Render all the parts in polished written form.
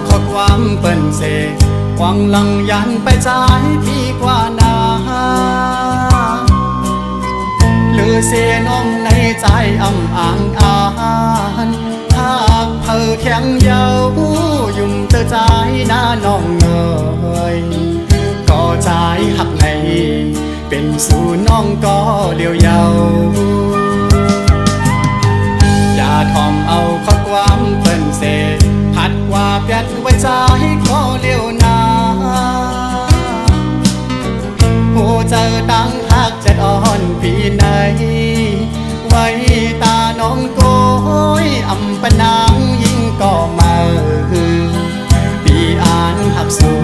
ข้อความเปิ้นเสหวังลังยันไปจ่ายพี่กว่านาหรือเสียน้องในใจอ่ำอ่างอานหากเธอแข็งเยายุ่มเธอใจหน้าน้องเงยก็ใจหักในเป็นสู่น้องก็เลี้ยวเยาอย่าทอมเอาข้อความเปิ้นเสพัดว่าเปียดไว้ใจก็เลี้ยวนาหูเจอตั้งหักจะอ่อนปีไหนไว้ตาน้องโกยอำปะนางยิ่งก็มาปีอ่านหักสู่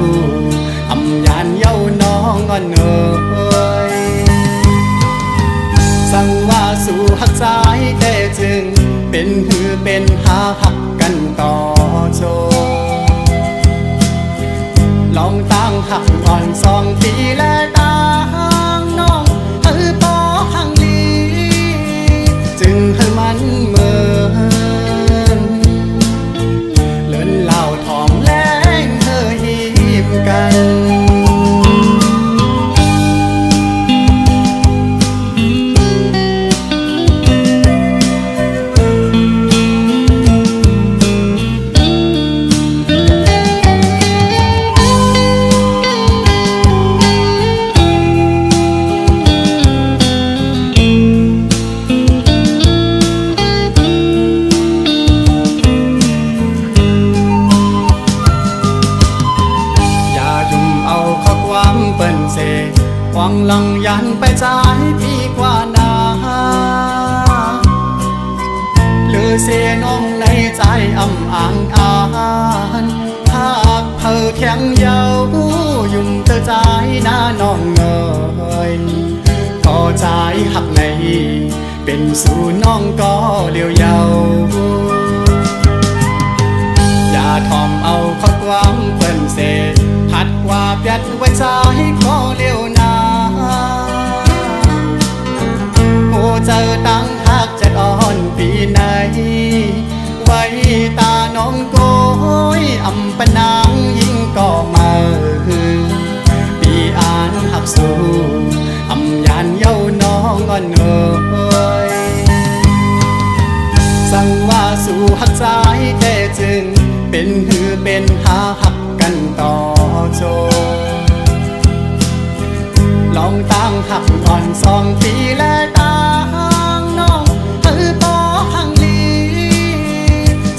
อำยานเย้าน้องอ่อนเอ่ยสั่งว่าสู่หักใจแต่จึงเป็นหือเป็นหาหักกันต่อโจลองตั้งหักอ่อน2 ปีและตั้งน้องปอหังลีจึงให้มันเหมือนเลินเล่าทอมแรงเธอหีบกันหวังลังยันไปจ่ายพี่กว่านาหรือเสียน้องในใจอ่ำอ่างอานหากเธอแข็งเยายุ่มเธอใจหน้าน้องเงยก็ใจหักในเป็นสู่น้องก็เลี้ยวเยาอย่าทอมเอาข้อความเปิ้นเสพัดว่าเปียดไว้ใจก็เลี้ยวนาหูเจอตั้งหักจะอ่อนปีไหนไว้ตาน้องโกยอำปะนางยิ่งก็มาปีอ่านหักสู่อำยานเย้าน้องอ่อนเอ่ยสั่งว่าสู่หักใจแต่จึงเป็นหือเป็นหาหักกันต่อโจลองตั้งหักอ่อน2 ปีและตั้งน้องปอหังลี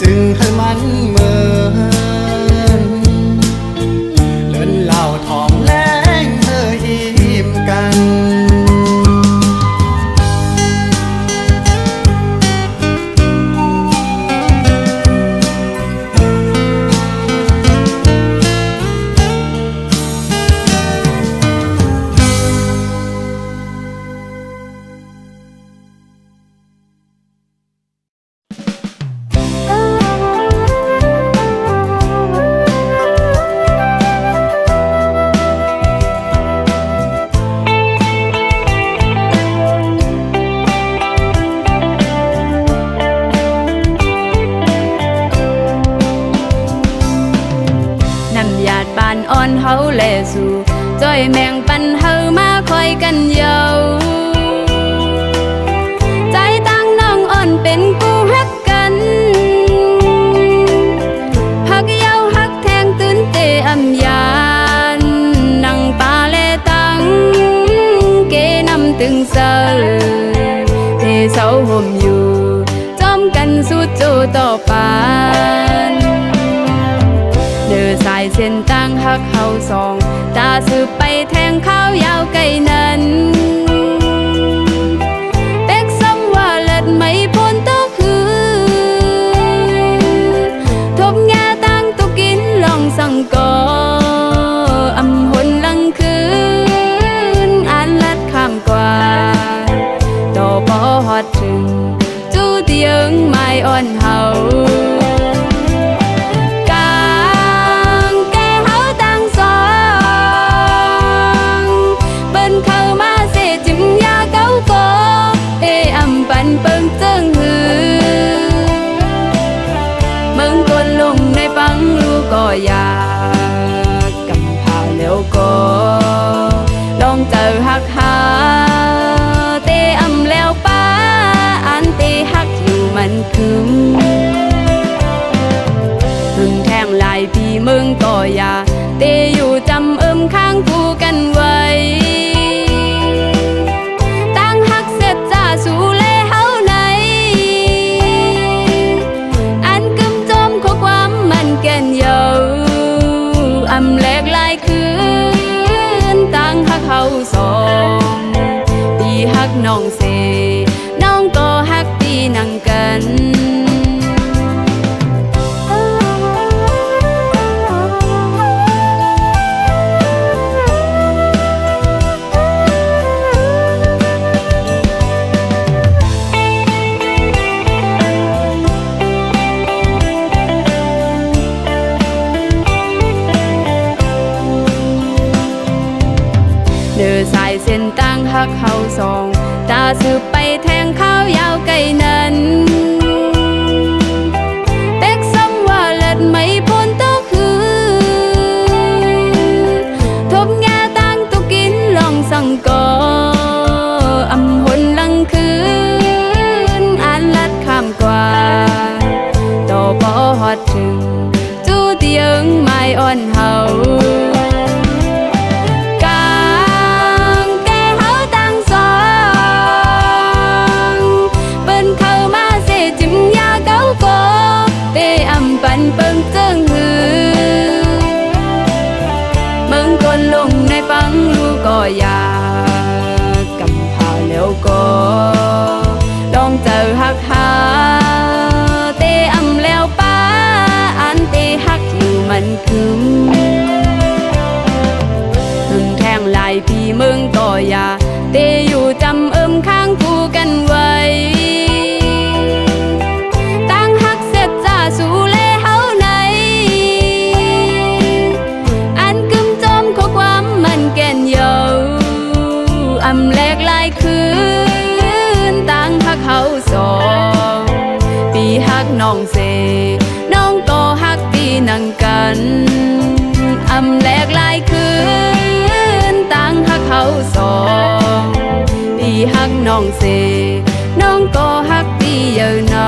จึงให้มันเหมือนเลินเล่าทอมแรงเธอหีบกันอ่อนเฮาแลสู่จ้อยแมงปันเฮามาคอยกันเยาใจตั้งน้องอ่อนเป็นกูฮักกันฮักเยาฮักแทงตื่นเตอำยานนั่งปาแลตังเกนำตึงเซอเทเสาห่มอยู่จอมกันสุดโจต่อปานเดินสายเส้นตั้งหักเฮาสองตาสืบไปแทงข้าวยาวไกลนั้นเป็กซ้ำว่าเลิศไม่พ้นตัวคือทบแง่ตั้งตุกินลองสั่งก่ออำหนลังคืนอ่านลัดข้ามกว่าต่อพอฮอดถึงจู้เตียงไม้อ่อนเฮาเปิงเจิงหือเมืองกวนลงในฟังลูกก่อ อยากกำพาแล้วก็ลองเจอฮักหาเตอำแล้วป้าอันเตฮักอยู่มันคืมหึงแทงลายพี่มึงก็อย่าเตอยู่จำข้างกูกันไว้ตั้งฮักเสร็จจะสู่เลเฮาไหนอันกึมจมข้อความมันแก่นเยาอำแลกลายคืนตั้งฮักเฮาสองพี่ฮักน้องเสน้องก็ฮักพี่นั่งกันเดินสายเส้นตั้งฮักเฮาสองตาสืบไปแทงข้าวยาวไกลนั้นเป๊กซ้ำว่าเลิศไม่พ้นต้องคือทบแง่ตั้งตุกินลองสั่งก่ออำหนลังคืนอ่านลัดข้ามกว่าต่อพอฮอดถึงจู้เตียงไม้อ่อนเฮาปันเปิงเจิงหือมึงคนลงในฟังรู้ก็อยากกำพาแล้วก็ลองเจอฮักหาเตอำแล้วป้าอันเตฮักอยู่มันคืมหึงแทงลายพี่มึงก็อย่าเตอยู่จำข้างกูกันไว้ตั้งฮักเสร็จจะสู่อำแลกลายคืนตั้งฮักเขาสองพี่ฮักน้องเสน้องก็ฮักพี่นั่งกันอำแลกลายคืนตั้งฮักเขาสองพี่ฮักน้องเสน้องก็ฮักพี่เยอะนำ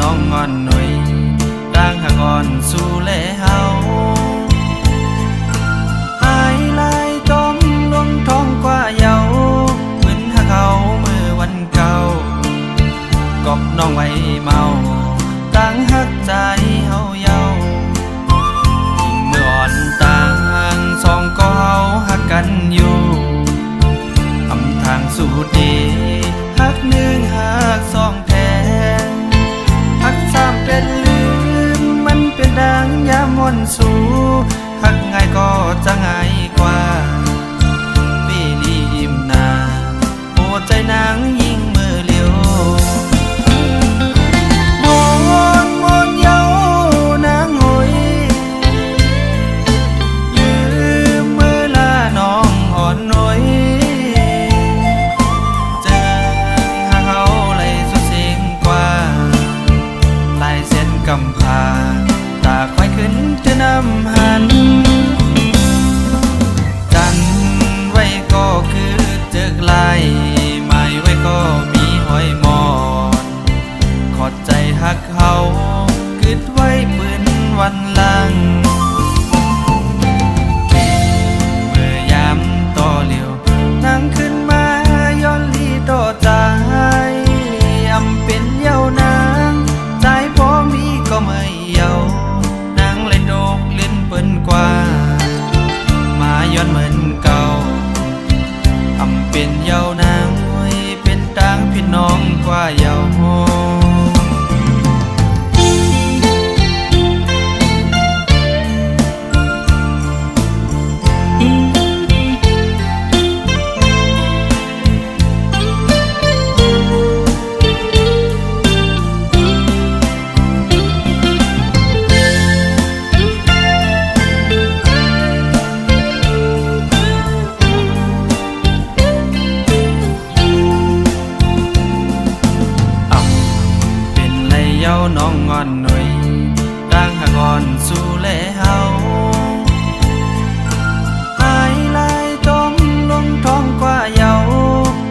น้องงอนหน่อยร่างหักอ่อนสู่แลเฮาหายลายจมลวงท้องกว่าเยาเหมือนหักเขาเมื่อวันเก่ากอบน้องไว้เมาตั้งหักใจเฮาเยายิ่งเมื่ออ่อนต่างสองก็เฮาหักกันอยู่ทำทางสู่ดีหักหนึ่งหักสองแท้หักสามเป็นลืมมันเป็นดังยามวนสู่หักง่ายก็จะง่ายกว่าปีนี้ยิ้มหน้าโอ้ใจนางยิ่งมือเลี้ยวมนเยานางหอยลืมเมื่อลาน้องอ่อนหน่อยใจ เป็นเยาวนางมวยเป็นต่างพี่น้องกว่าเยาโฮน้องงอนหน่อยร่างหากอ่อนสู่แลเฮาหายลายจมลงท้องกว่าเยา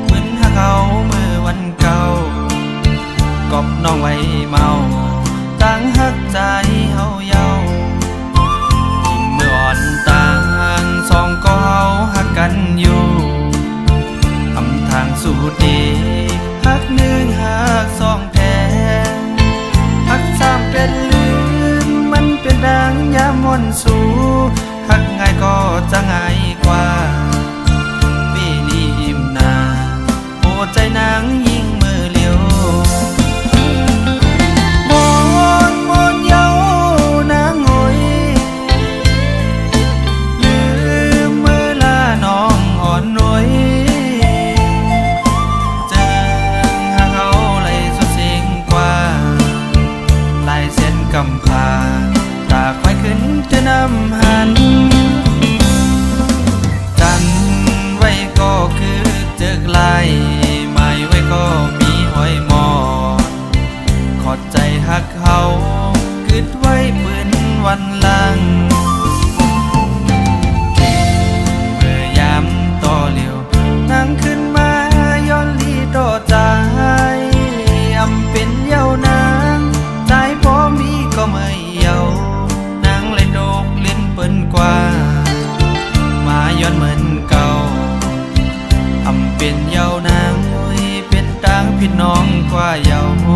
เหมือนหากเขาเมื่อวันเก่ากอบน้องไว้เมาตั้งหักใจเฮาเยายิ่งเมื่ออ่อนต่างสองก็เฮาหักกันอยู่ทำทางสู่ดีหักหนึ่งหักสองแท้หักสามเป็นลืมมันเป็นดังยามม่อนสู่หักง่ายก็จะง่ายกว่าปีนี้อิ่มนาโอ้ใจนางยิ่งมือเลี้ยวมอนเยานางโอยลืมเมื่อลาน้องอ่อนหน่วยเจอหาเขาเลยสุดเสียงกว่าลายเส้นกำพาตาควายขึ้นจะนำหันจันไว้ก็คือเจอไกลไม่ไว้ก็มีห้อยมอขอดใจหักเขาคืดไว้ปืนวันหลังเมื่อยามต่อเหลียวนั่งขึ้นมาย้อนลีต่อใจอำเป็นเยาวนางใจพอมีก็ไม่เยานางเลยโดกเล่นเปิ้นกว่ามาย้อนเหมือนเก่าอำเป็นเยาวนางมวยเป็นต่างพี่น้องกว่าเยาโฮ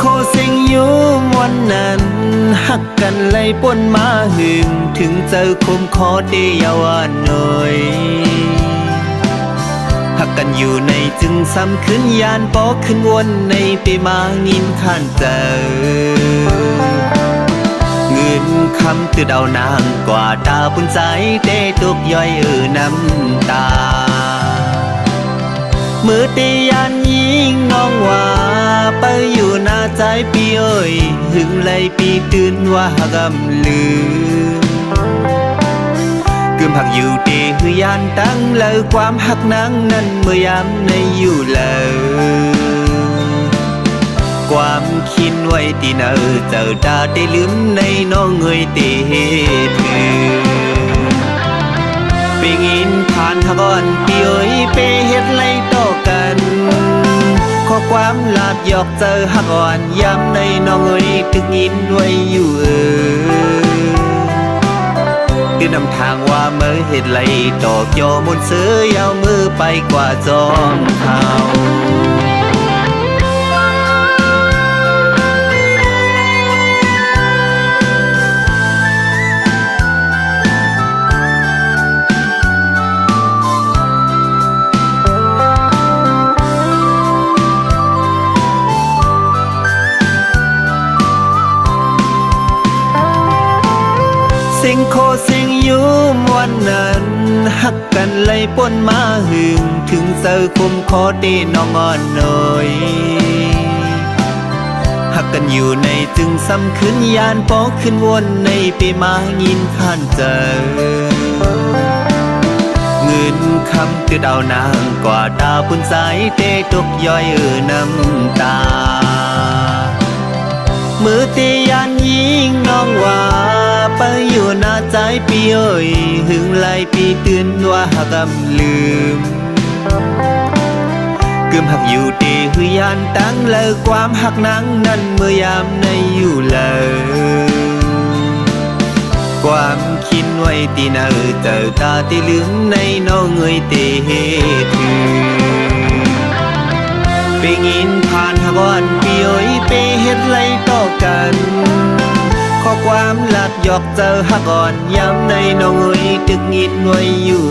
โคเซ็งอยู่วันนั้นหักกันไล่ป่นมาหึงถึงเจอคมคอเดียวหน่อยหักกันอยู่ในจึงซ้ำขึ้นยานปอขึ้นวนในไปมางินข้านเจอเงินคำตือเดานางกว่าตาปุ่นใจเต้ตกย่อยน้ำตามือตียันยิงน้องว่าไปอยู่หน้าใจปีเอ้ยหึงไลปีตื่นว่ากำลืมกึมหักอยู่ตีหือยานตั้งเลยความหักนังนั้นเมื่อยามในอยู่เลยความคิดไว้ตีเนอเจอตาได้ลืมในน้องเงยตีถือไปงินผ่านหักอ่อนปีเอ้ยไปเฮ็ดไรต่อกันข้อความลาดหยอกเจอหักอ่อนย้ำในน้องเอ้ยตึกยินไว้อยู่คือนำทางว่าเมื่อเฮ็ดไรตอกยอมนเสือยาวมือไปกว่าจอมเขาเซ็งโคเซ็งอยู่วันนั้นหักกันไล่ป่นมาหึงถึงเจอคุมคอตีน้องอ่อนหน่อยหักกันอยู่ในจึงซ้ำขึ้นยานปอขึ้นวนในไปมางินข้านเจอเงินคำตือเดานางกว่าตาปุ่นสายเตตกย่อยน้ำตามือตียันยิงน้องว่าไปอยู่หน้าใจปีเอ้ยหึงไลปีตื่นว่าหักำลืมกึมหักอยู่ตีหือยานตั้งเลยความหักนังนั้นเมื่อยามในอยู่เลยความคิดไว้ตีเนอเจอตาตีลืมในน้องเงยตีถือไปงินผ่านหักอ่อนปีเอ้ยไปเฮ็ดไรต่อกันข้อความลาดหยอกเจอหักอ่อนย้ำในน้องเอ้ยตึกยินไว้อยู่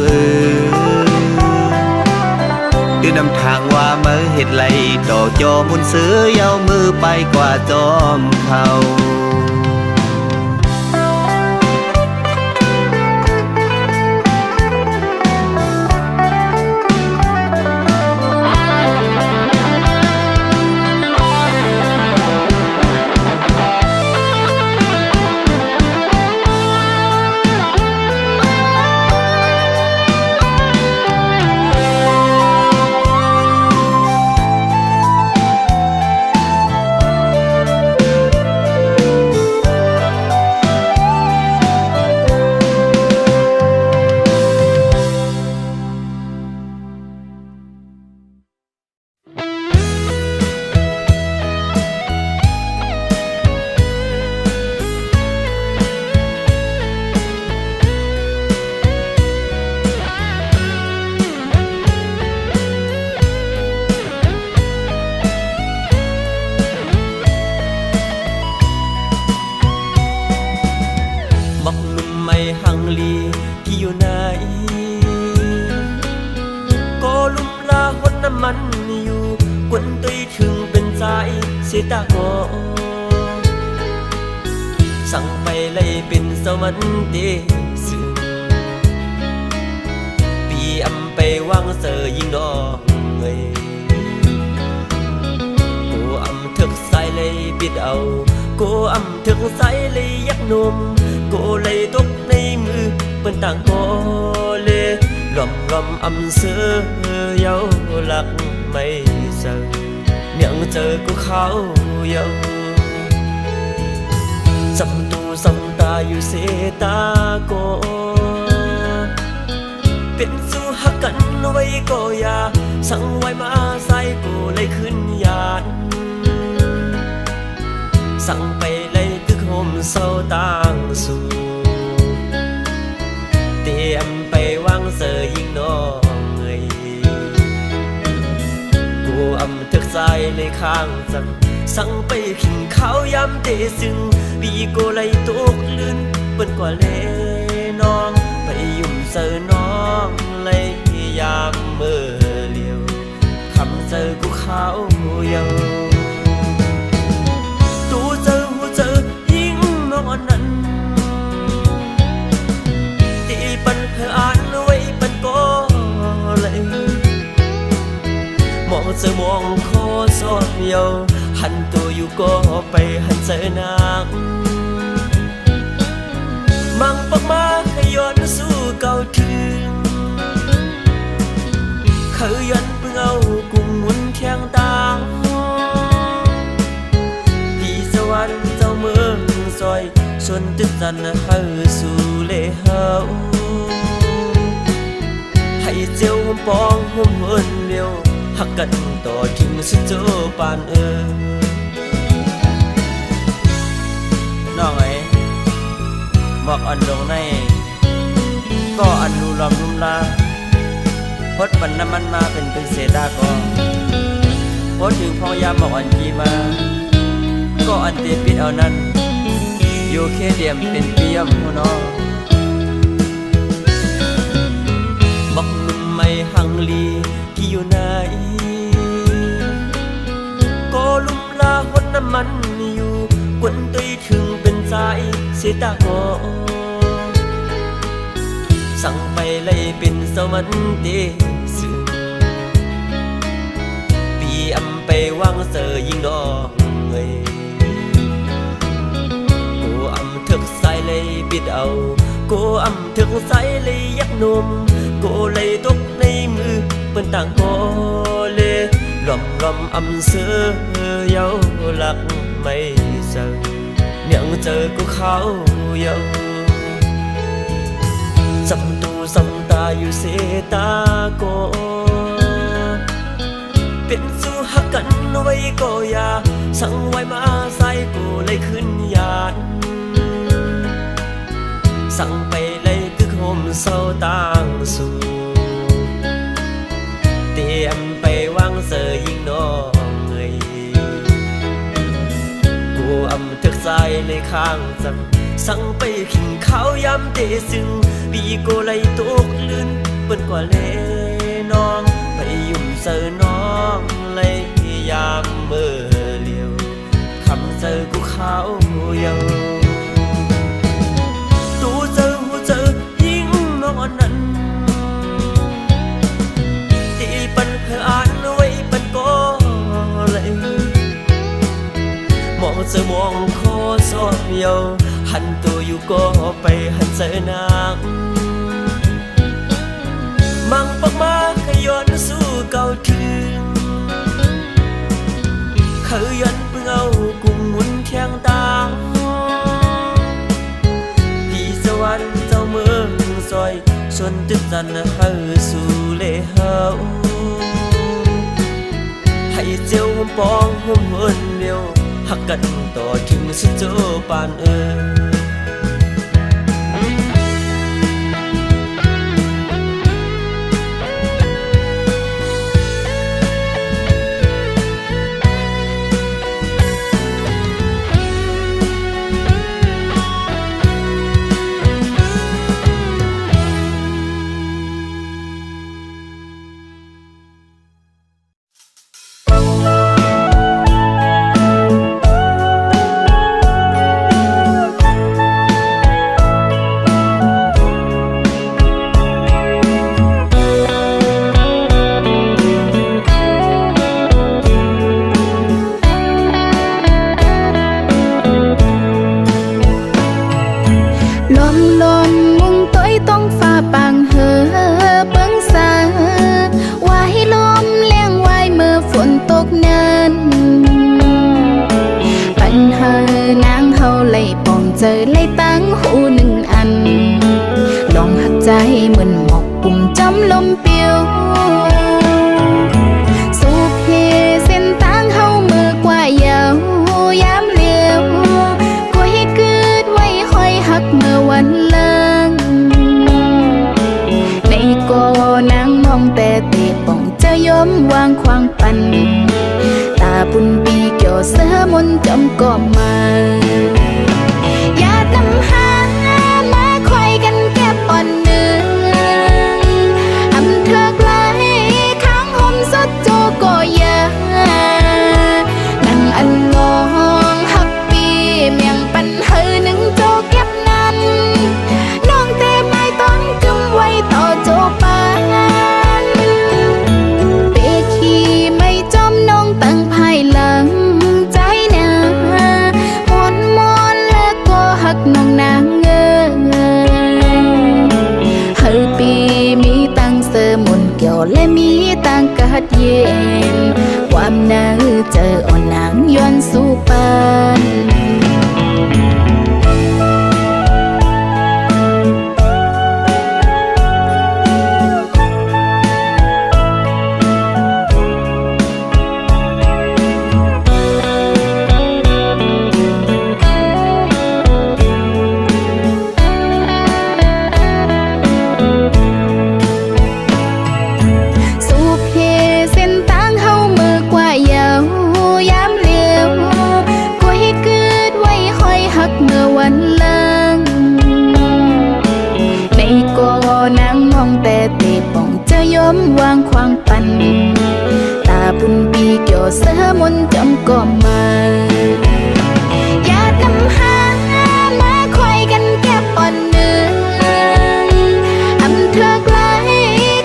คือนำทางว่าเมื่อเฮ็ดไรดอกจอมุนเสือยาวมือไปกว่าจอมเขาหังลีพี่อยู่ไหนก็ลุ่มลาหดน้ำมันอยู่กวนตุยถึงเป็นใจเสียตาโกสั่งไปเลยเป็นสวรรค์เดซึปีอำไปวางเสยยิงน้องเอ้ยกูอำถึกใส่เลยปิดเอากูอำถึกใส่เลยยักนมกูเลยตกในมือเป็นต่างโกเลรอมอำเสือยาวหลักไม่เจอเมียงเจอกูเขาเยาสำตูสำตาอยู่เสตาโกเป็นสู้หักกันไว้ก็อย่าสั่งไว้มาใส่กูเลยขึ้นยานสั่งไปเลยตึกโฮมเศร้าต่างสู่เตรียมไปวางเสยยิงน้องเอ้ยกูอำทึกใจเลยข้างจัง สั่งไปขิงข้าวยำเตซึ่งปีโกไลตกลื่นเปิ้นกว่าเลน้องไปยุ่มเสือน้องเลยยามเมื่อเลียวคำเจอกูเขาเยาตูเจอหูเจอยิ่งมองอันนั้นตีปันเพื่ออ่านไว้ปันก็เลยมองเจอมองคอสอบเยาหันตัวอยู่ก็ไปหันเจอนางมังปอกมาขย้อนสู้เก่าถึงขยันเพิ่งเอากุ้งหมุนแข่งตางพี่สวรรค์เจ้าเมืองซอยชนตึกจันเฮาสู่เลเฮาให้เจ้าหุ่มปองหุ่มเฮินเดียวหักกันต่อถึงสุดโจปานน้องบอกอันลงในก็อันรูลอมลุ่มลาพดปันน้ำมันมาเป็นเศษดากองพดถึงพองยามบอกอันกีมาก็อันเตียปิดเอานั้นโยเคเดียมเป็นเปียมหัวน้องบอกนุ่มไม่หังลีที่อยู่ไหนก็ลุ่มลาพดน้ำมันอยู่กวนตุยถึงเป็นใจเสียตาโกสั่งไปเลยเป็นสวรรค์เดซึ่งปีอำไปวางเสยยิงดอกเงยกูอำถึกใส่เลยปิดเอากูอำถึกใส่เลยยักนมกูเลยตกในมือเป็นต่างโกเลยลอมอำเสือเยาหลักไม่เจอยังเจอกูเขาเยาสำตูสำตาอยู่เสตาโกเป็นสู้หักกันไว้ก็อย่าสั่งไว้มาใส่กูเลยขึ้นยานสั่งไปเลยคือโฮมเศร้าต่างสู่เตรียมไปวางเสยยิงน้องเอ้ยกูอำทึกใจเลยข้างจังสั่งไปขิงข้าวยำเตซึ่งปีโกไลตกลื่นเปิ้นกว่าเลน้องไปยุ่มเสือน้องเลยยามเมื่อเลียวคำเจอกูเขาเยาตูเจอหูเจอยิ่งมองอันนั้นตีปันเพื่ออ่านไว้ปันก็เลยมองเจอมองคอสอบเยาหันตัวอยู่ก็ไปหันเจอนางมังปอกมาขย้อนสู้เก่าถึงขยันเพิ่งเอากุ้งหมุนแข่งตางพี่สวรรค์เจ้าเมืองซอยชนตึกจันเฮาสู่เลเฮาให้เจ้าหุ่มปองหุ่มเฮินเดียวหักกันต่อถึงสุดโจปานเจอเลยตั้งหูหนึ่งอันลองหักใจเหมือนหมอกปุ่มจำลมเปียวสุขเฮเส้นตั้งเฮามือกว่าเยาวยามเลี้ยวก็ให้เกิดไว้หอยหักเมื่อวันเลิงในก็นางมองแต่เตะป่องจะย้อมวางควางปันตาบุญปีเกี่ยว เสือมนจำก็มาอย่านำหามาคอยกันแก็บอ่อนเนื้ออำเธอไกลข้างห่มสดโจก็ยานั่งอันลองหักปีเมียงปันเฮอหนึ่งโจเก็บนั้นน้องเตไม้ต้นกึมไว้ต่อโจปานเปขี้ไม่จอมน้องตั้งภายหลังใจเนื้อมนแล้วก็หักน้องนางเงเฮอปีมีตังเสมนเกี่ยวและมีตังกัดเย็นความเนื้อเจออ่อนนางย้อนสู่ปานวางควางปันตาบุญปีเกี่ยวเสือมนจำก็มาอย่านำหามาคอยกันแก็บอ่อนเนื้ออำเธอไกล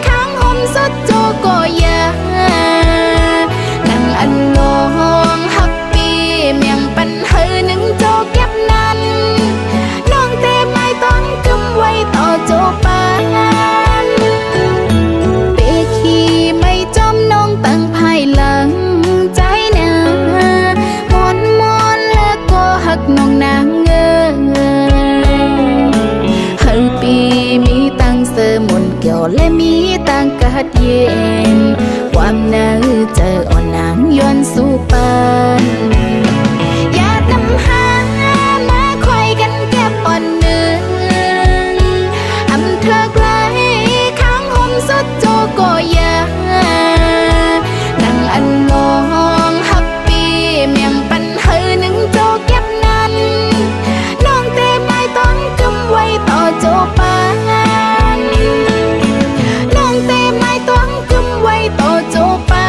ข้างห่มสดโจก็ยานั่งอันลองหักปีเมียงปันเฮอหนึ่งโจเก็บนั้นน้องเตไม้ต้นกึมไว้ต่อโจปานตั้งภายหลังใจเนื้อมนแล้วก็หักน้องนางเงเฮอปีมีตังเสมนเกี่ยวและมีตังกัดเย็นความเนื้อเจออ่อนนางย้อนสู่ปานอย่านำหามาคอยกันแก็บอ่อนเนื้ออำเธอไกลข้างห่มสดโจก็ยาอันลองหักปีเมียงปันเฮอหนึ่งโจเก็บนั้นน้องเตไม้ต้นกึมไว้ต่อโจปานน้องเตไม้ต้นกึมไว้ต่อโจปา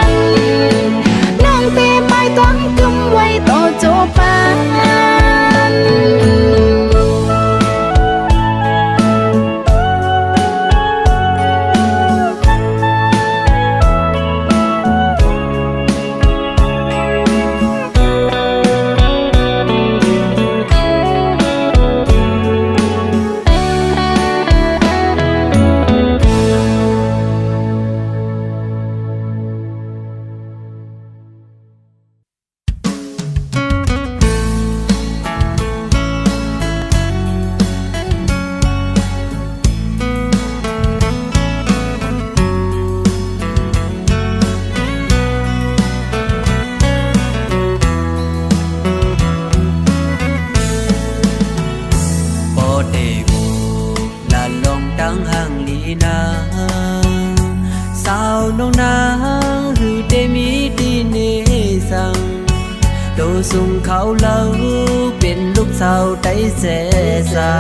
นน้องเตไม้ต้นกึมไว้ต่อโจปานส่งเขาเล่าเป็นลูกสาวใจเสสา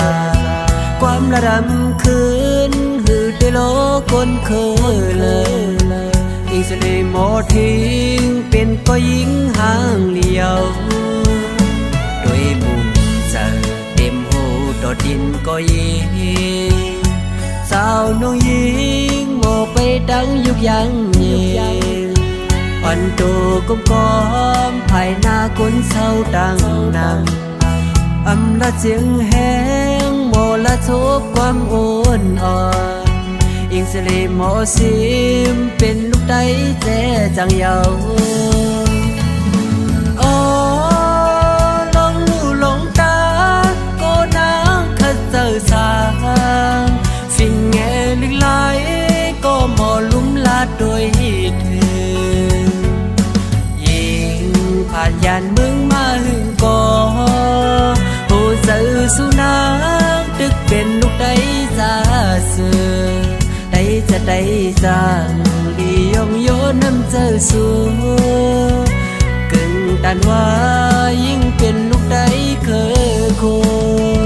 ความระดำคืนหือได้โลคนเคยเลยอีกสเลหมอทิ้งเป็นก็ยิงห่างเลี้ยวโดยมุมเจอเต็มหูดอดดินก็ยิงสาวน้องยิงโมไปดังยุกยังเย็นอ่อนตัวก้มก้อมภายหน้าคนเศร้าดังนำอำลาเสียงแห้งโมละทบความอ่อนอ่อนอิงเสลหมอซิมเป็นลูกได้แจ้จังเยาอ๋อลองลู่ลงตาก็นางคัดเจอสางฟิ่งแง่ลึกไหลก็หมอลุ่มลาดโดยเธอผ่านยานเมืองมาหึงก่อโหเสือสุนัขตึกเป็นลูกได้ซาเสือได้จะได้จางดียองโยน้ำเจอสู ดันว่ายิ่งเป็นลูกใดเคยคง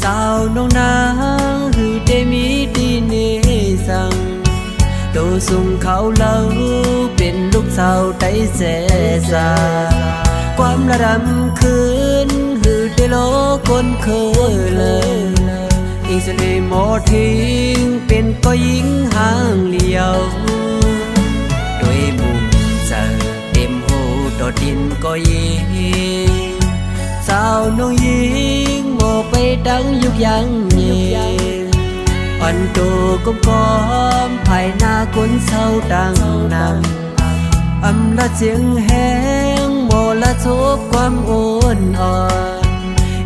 สาวน้องนางคือได้มีดีเนสังโตสุงเขาเล่าเป็นลูกสาวไต้แสสาความระดำคืนคือได้โลคนเคยเลยอิงสลีโมทิ้งเป็นก็ยิงห่างเลี้ยวโดยบุญเจอเต็มหูโดดดินก็ยิงสาวน้องยิงโมไปดังยุกยังเย่อ่อนโตก้มก้อมภายหน้าคนเศร้าดังนำอำละเสียงแห้งโมละทบความอ่อนอ่อน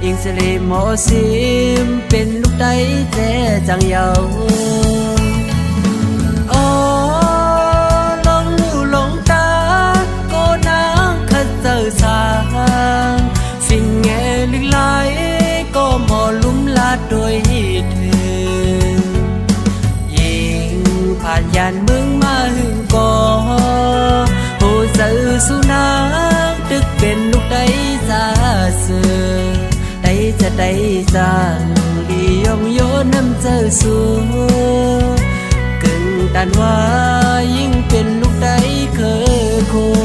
อิงสลีโมซิมเป็นลูกได้แท้จังเยาลงหูลงตาโกนางขัดเจอสางสิ่งแง่ลึกไหลก็หมอลุ่มลาดโดยเธอยิงผ่านยานเมืองมาหึงก่อโหเจอสุนัขตึกเป็นลูกได้ซาเสือได้จะได้สร้างดียองโยน้ำเจอสูกึ่งตันว่ายิ่งเป็นลูกได้เคยคง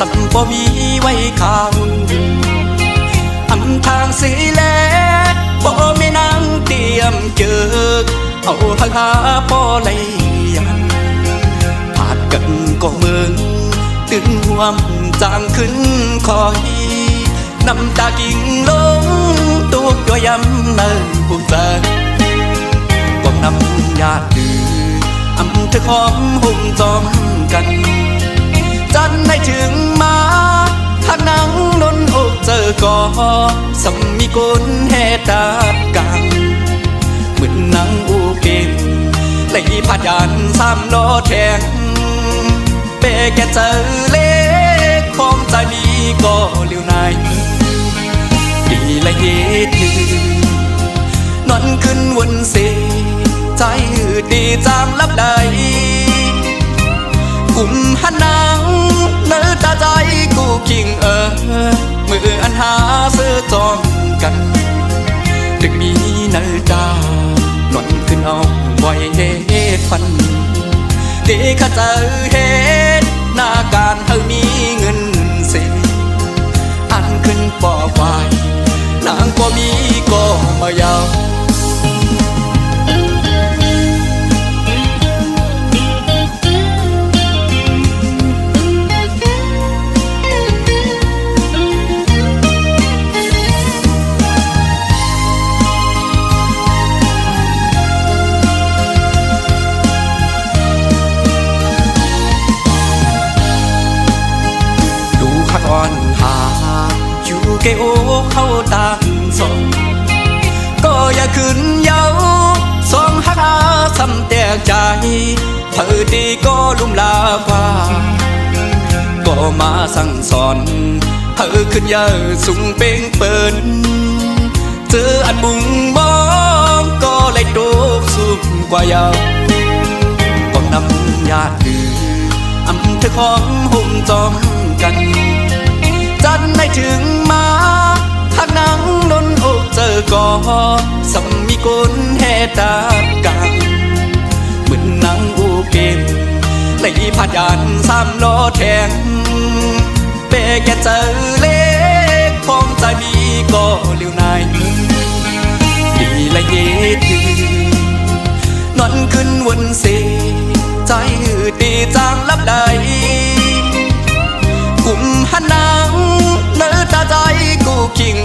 สัมบ่มีไว้ข้าวอำทางสีแลบ่มีนางเตรียมเจอเอาหักหาพ่อไหลยันผาดกันก็เมืองตื่นห่วมจางขึ้นคอยน้ำตากิ่งลงตุกย่อยย้ำเนินผู้เจอก้มน้ำญาติดื้ออำเธอหอมหุ่มจอมกันจันได้ถึงมาหากนางนนอกเจอก็สมมีกุลเหตุตากังเหมือนนางอูเป็นไหลพาดยานสามล้อแทงเปแกเจอเล็กความใจดีก็เลี้ยวในดีละเหตุนอนขึ้นวนเสียใจหืดดีจางลับใดกุมหันนางเนื้อตาใจกูคิงมืออันหาเสื้อจองกันดึกมีเนื้อตาหล่อนขึ้นเอาไว้เหตุฟันดีข้าเจอเหตุหน้าการเธอมีเงินเสียอันขึ้นปอไฟนางก็มีก็มายาวอ่อนหาอยู่เกโอเข้าต่างสองก็อย่าขึ้นเย้าสองหักหาซ้ำแตกใจเธอดีก็ลุ่มลากว่าก็มาสั่งสอนเธอขึ้นเยอะสูงเป่งเปิน เจออันมุงมองก็เลยโดกสุกกว่ายาวก็นำญาติคืออำเธอของหุ่มจอมกันจันได้ถึงมาหากนังนนอกเจอก็สำมีกุนแห่ตากางเหมือนนังอูเกมเลยพาดยานสามล้อแทงเปแกเจอเล็กพร้อมใจมีก็เลี้ยวนายดีละเย็ดนอนขึ้นวันเสใจหืดตีจางลับใดกุมหันนางเนื้อตาใจกูคิง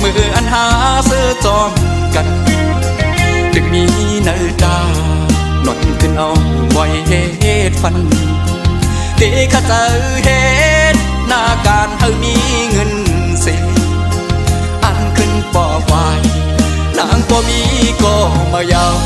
มืออันหาเสื้อจอมกันดึกมีเนื้อตานอนขึ้นเอาไว้เหตุฟันเด็กข้าเจอเหตุหน้าการเฮามีเงินเสียอันขึ้นปอควายนางก็มีก็มายาว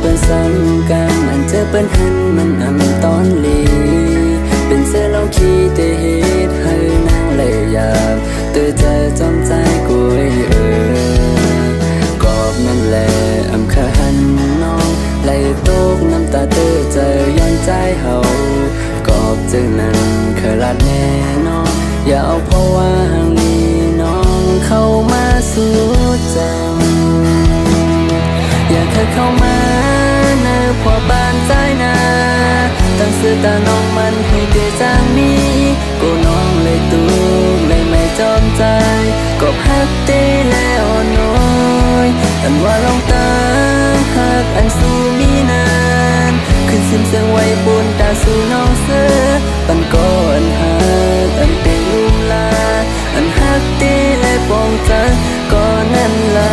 เปิ้นซ้ำกันอันเจอเปิ้นหันมันอำตอนลีเป็นเสื้อลองขี้เตเหตุให้นางเลยอยากเตือใจจอมใจกุยกอบนั่นแหละอำคันน้องไหลตกน้ำตาเตือใจย้อนใจเฮากอบจึงนั้นเคยลาดแน่น้องอย่าเอาเพราะว่าห่างนี้น้องเข้ามาสู่ใจอยากเข้ามาเนื้อพอบ้านใจนาตั้งสื่อตาน้องมันให้เดือจางมีกูน้องเลยตูเลยไม่จอมใจก็พักเตแล้วน้อยอันว่าลองตามหักอันสู้มีนานขึ้นซิมเสียงไว้บนตาสู่น้องเสือปันก่อนหักอันเป็นลุมลาอันหักเตและปองใจก็นั่นลา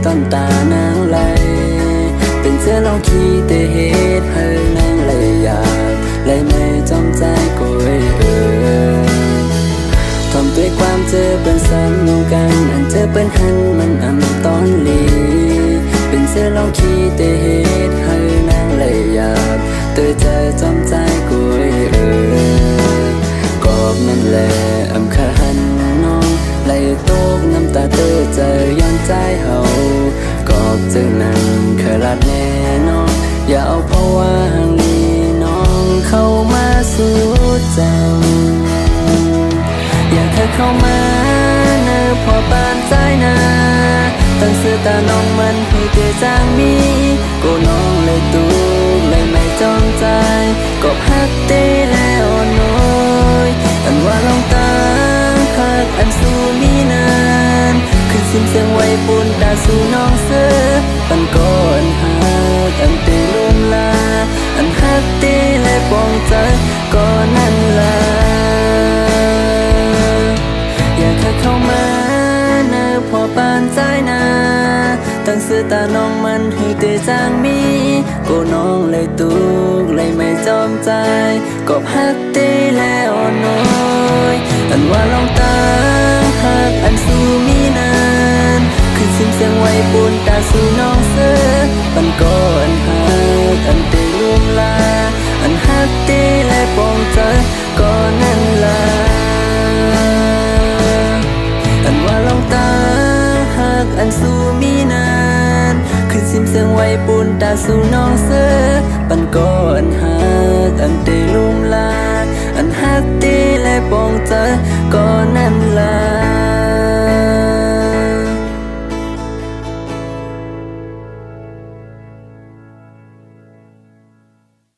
ตอนตานางไหลเป็นเสื้อลองขี้เตเหตุให้นางไหลอยากไหลไม่จอมใจกุยทำด้วยความเจอเป็นซ้ำกันอันเจอเป็นหันมันอำตอนลีเป็นเสื้อลองขี้เตเหตุให้นางไหลอยากเตือใจจอมใจกุยกอบนั่นแหละอำคันน้องไหลตกน้ำตาเตือใจย้อนใจเฮากอบจึงนั้นเคยลาดแน่น้องอย่าเอาเพราะว่าห่างนี้น้องเข้ามาสู่ใจอยากเข้ามาเนื้อพอบ้านใจนาตั้งสื่อตาน้องมันให้เตือจางมีกูน้องเลยตูเลยไม่จอมใจก็พักเตแล้วน้อยอันว่าลองตามหักอันสู้มีนานขึ้นซิมเสียงไว้ปูนตาสู่น้องเสือปันก่อนหักอันเตลุมลาอันหักเตและปองใจก็นั่นลาอยากเข้ามาเนื้อพอปานใจนาตั้งสื่อตาน้องมันให้เตือจางมีกูน้องเลยตูเลยไม่จอมใจก็พักเตแล้วน้อยอันว่าลองตามหักอันสู้มีนานขึ้นซิมเสียงไว้ปูนตาสู่น้องเสือปันก่อนหักอันเตลุมลาอันหักเตและปองใจก็นั่นลาอันว่าลองตามหักอันสู้มีนานขึ้นซิมเสียงไว้ปูนตาสู่น้องเสือปันก่อนหักอันเตลุมลา